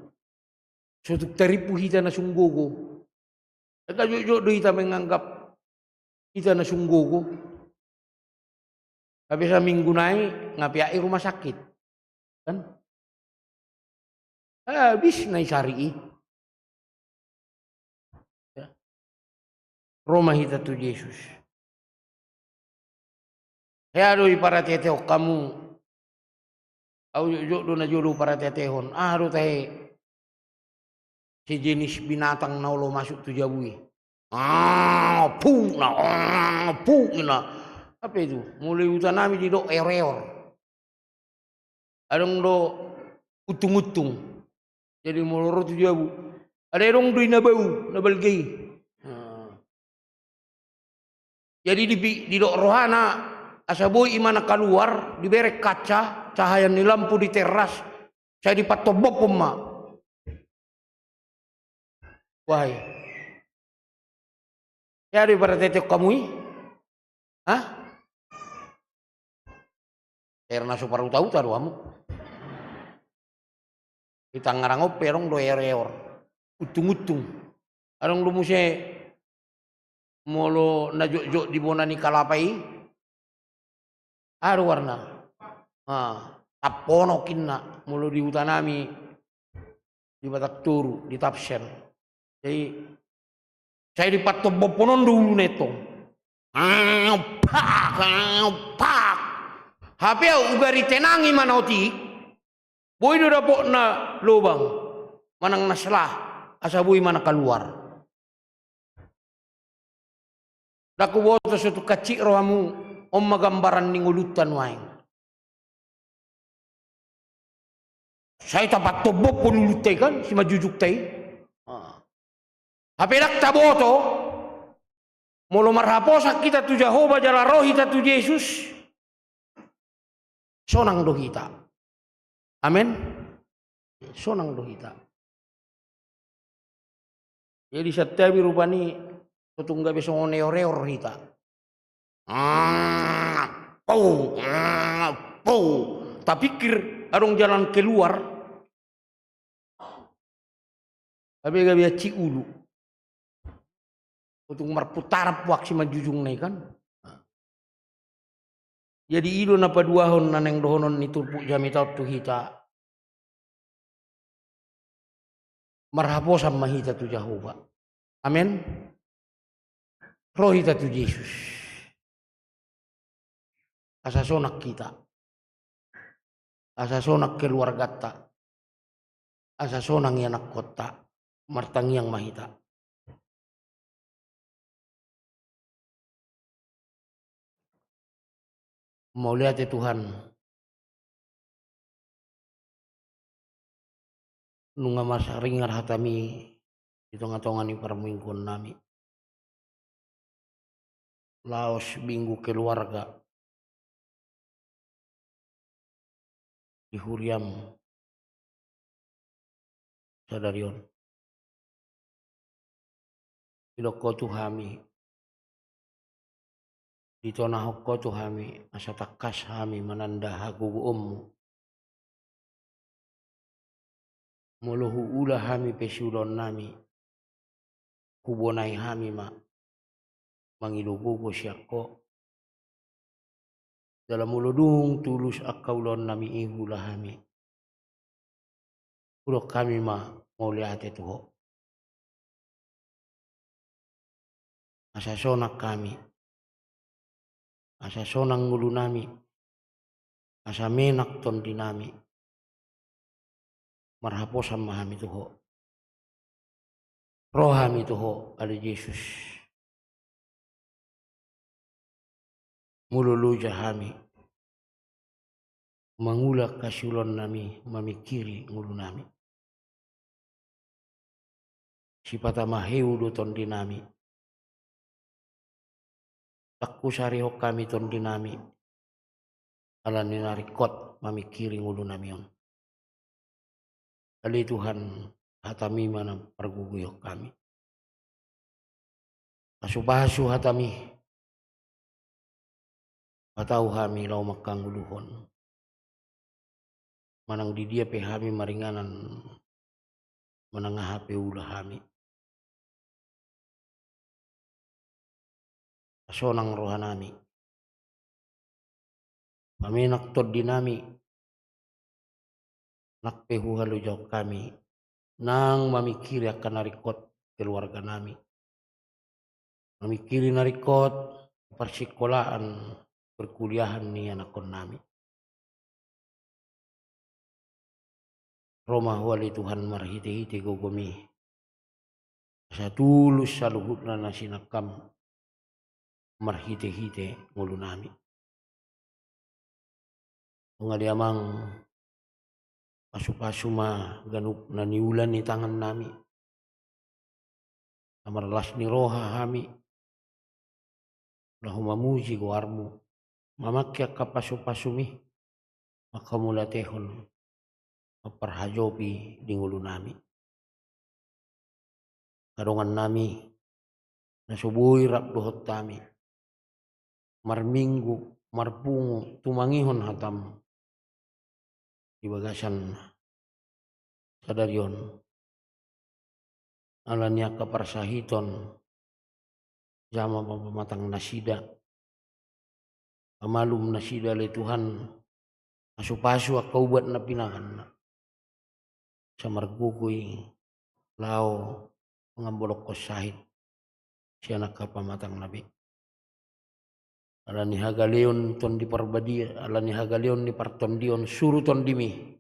Sutuk taripu hita na sunggugo. Nagkajojo do hita menganggap hita na sunggugo. Tapi sa minggu nai ngapiai rumah sakit. Kan? Habis na isari. Roma hita tu Yesus. Kaya doy para teteo kamu. Au jo do na jolo para tetehon. Do tahe sejenis binatang na ulo masuk tu jabui. Puk na. Apa itu? Mulai utanami di do ereor. Adong do utung-utung. Jadi mulur tu jabu. Ada dong do na bau, na balgay. Jadi di dok rohana asaboy imana keluar diberek kaca cahaya ni lampu di teras saya dipatobok pema. Wahai. Ya daripada tetek kamu Karena super uta-uta do kamu. Kita ngarang operong do ereor. Utung-utung. Arong lu muse molo najok-jok di bonani kalapai warna tapono kinna molo di utanami di Batak Turu di Tapsen. Jadi saya dipatoboponon dulu neto pak HP ugari tenangi manoti boy do dapok na lubang manang naslah asabui mana keluar. Daku boto suatu kacik rohamu magambaran ning ulutan waing. Saya tapat tobok pun ulutai kan si majujuk tay. Hape dak taboto molo marhaposak kita tu Jehovah jala roh kita tu Yesus. Sonang do kita. Amin. Sonang do kita. Jadi setiap rupani tutungga besok oneoreor hita. Pau. Tak pikir adong jalan keluar. Tapi gak biar ciulu. Tutung marputar puak si majujung nih kan. Jadi ido napa duahon naneng dohonon itu puk jami tau tu hita. Marhapo sama hita tu Jehovah. Amin. Roh hita tu Yesus. Asa sonak kita. Asa sonak keluarga ta. Asa sonang anak kota. Martangiang mahita. Mau lihat ya Tuhan. Nunga masa ringar hatami. Di tengah-tengah ni permingguan nami. Laos minggu keluarga. Di Huriam. Sadarion. Iloko tuhami. Di tanah hokko tuhami. Asa takas hami menanda hagugu ummu. Muluhu ulah hami pesulon nami. Kubonai hami ma. Mangilugugo syakko. Dalam muludung tulus akaulon nami ihulah hami. Ulok kami ma mau lihat tuho. Asa sonak kami. Asa sonang ngulu nami. Asa menak ton dinami. Marhaposan mahami tuho. Rohami tuho ada Yesus. Mululuja hami. Mangulak kasulon nami mamikiri ngulu nami. Sipata maheu do ton dinami. Takku sari hok kami ton dinami. Ala ninarikot mamikiri ngulu nami on. Kali Tuhan hatami mana perguguyok kami. Asubasu hatami. Patau kami lau makang uluhon. Manang di dia pehami maringanan. Menangah hape ulah kami. Sonang rohanami. Pamenak tod dinami. Nakpehu halu jauh kami. Nang mamikiri akan narikot keluarga nami. Mamikiri narikot persikolaan perkuliahan ni anakon nami. Roma wali Tuhan marhite-hite gogomi. Asa tulus saluhut na nasinakam marhite-hite ngulu nami. Ngadi amang pasu-pasu ma ganup na niulan ni tangan nami. Amarlas ni roha kami. Lahu mamuji ko armu. Mamakya ka pasu-pasu mi. Makamulatehon. Maparhajopi di ngulu nami. Kadongan nami. Nasubuhi rap dohot kami. Marminggu. Marpungu. Tumangihon hatam. Di bagasan sadarion alanya kaparsahiton jama pamatang nasida amalum nasida le Tuhan asu-pasu akaubat na pinakan samargugui lao pengambolok ko sahid siya nakapamatang nabi alani hagaleon ton di parbadi alani hagaleon ni partondion suru ton dimi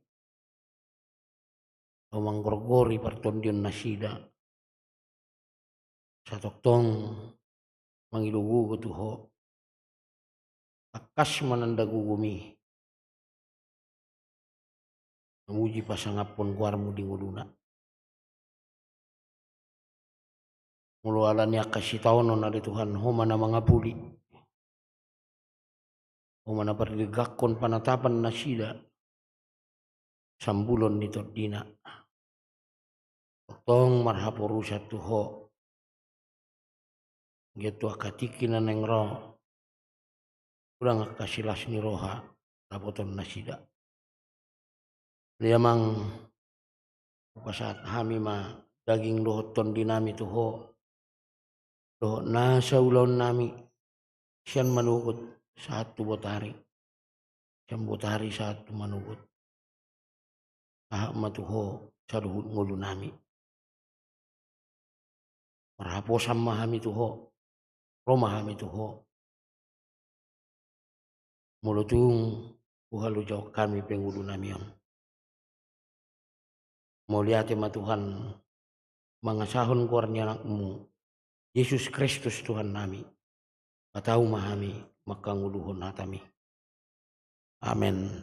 manggorgori partondion nasida satoktong mangilugu ko tuho akas mananda gugumi memuji pasangapon kuarmu di nguluna mulu alani akasi taonon ada Tuhan homana mangapuli homana perdigakon panatapan nasida sambulon di tordina tong marhaporusa tuho gitu akatiki neng roh udah ngakasilas ni roha tapoton nasida dia mang saat hami ma daging dohoton dinami tuho doh nasa ulon nami sian manugut satu botari sian botari satu manugut ahak matuho saduhut ngulu nami marapo sama hami tuho Roma hami tuho mulutung uhalu jauh kami pengulu nami on mau lihat ma Tuhan mangasahun kuarnya anakmu Yesus Kristus Tuhan nami patau mahami maka nguluhun hatami amin.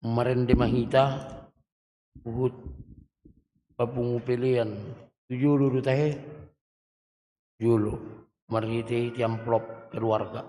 Marende mahita uhut papungu pilihan tujulu dutahe julu marite ti amplop keluarga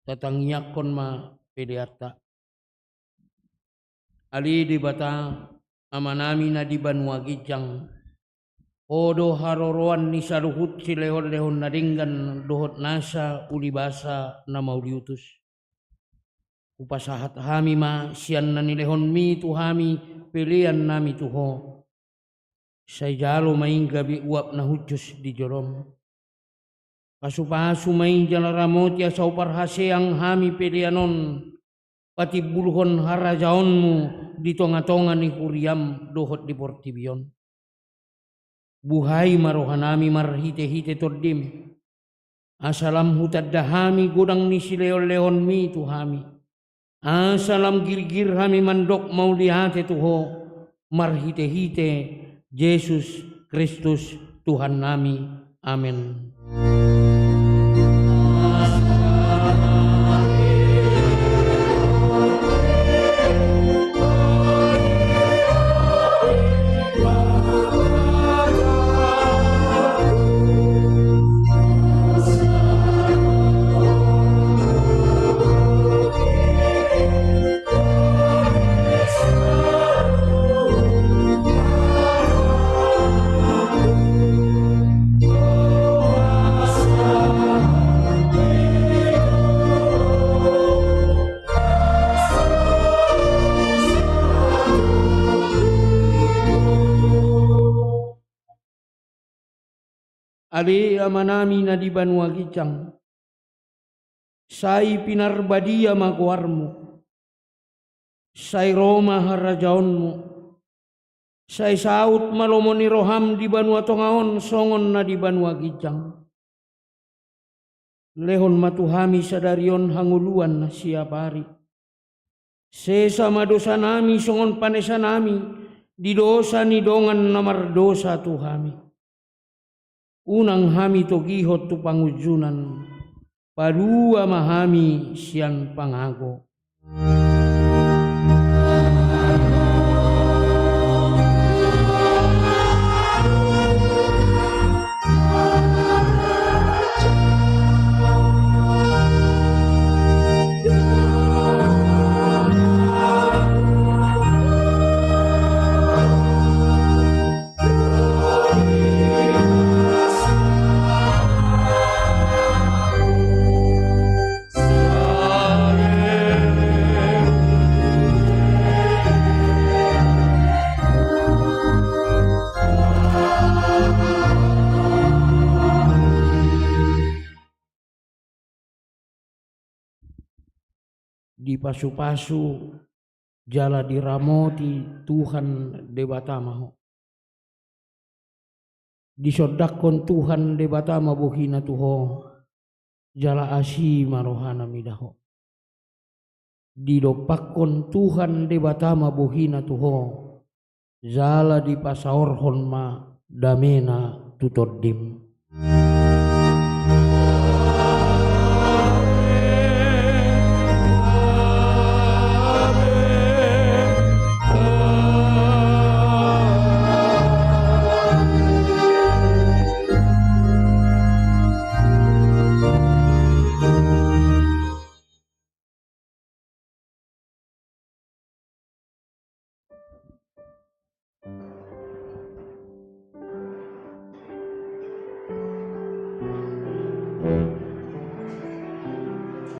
tatangiyakon ma pedeata. Ali di bata amanami na di Banua Gijang odo haroroan ni saluhut si lehon-lehon nadinggan dohot nasa ulibasa na mauliutus. Upasahat hami ma sian na nilehon mi tu hami pilihan nami tuho. Say jalo maing gabi uap na hujus di jorom. Kasupasu maing jalaramot ya sauparhase ang hami pilihanon. Pati buluhon harajaonmu di tonga-tonga ni huriam dohot di portibion. Buhay marohanami marhite-hite tordim. Asalam hutad dahami godang ni sileon-leon mi tuhami. Asalam girgir hami mandok maulihate tuho. Marhite-hite Yesus Kristus Tuhan nami. Amin. Ali amanami na di Banua Gijang, say pinarbadia maguarmo, say Roma harajaonmo, say saut malomo ni roham di Banua Tongaon songon na di Banua Gijang. Lehon matuhami sadarion hanguluan na siap hari. Sesa madosa nami songon panesa nami, di dosa ni dongan namar dosa tuhami. Unang hami togihot tu pangujunan, padua mahami sian pangago. Di pasu-pasu jala diramoti Tuhan debatamaho. Disodakon Tuhan debatama buhina tuho jala asi marohana midaho. Didopakon Tuhan debatama buhina tuho jala di pasaorhon ma damena tutordim.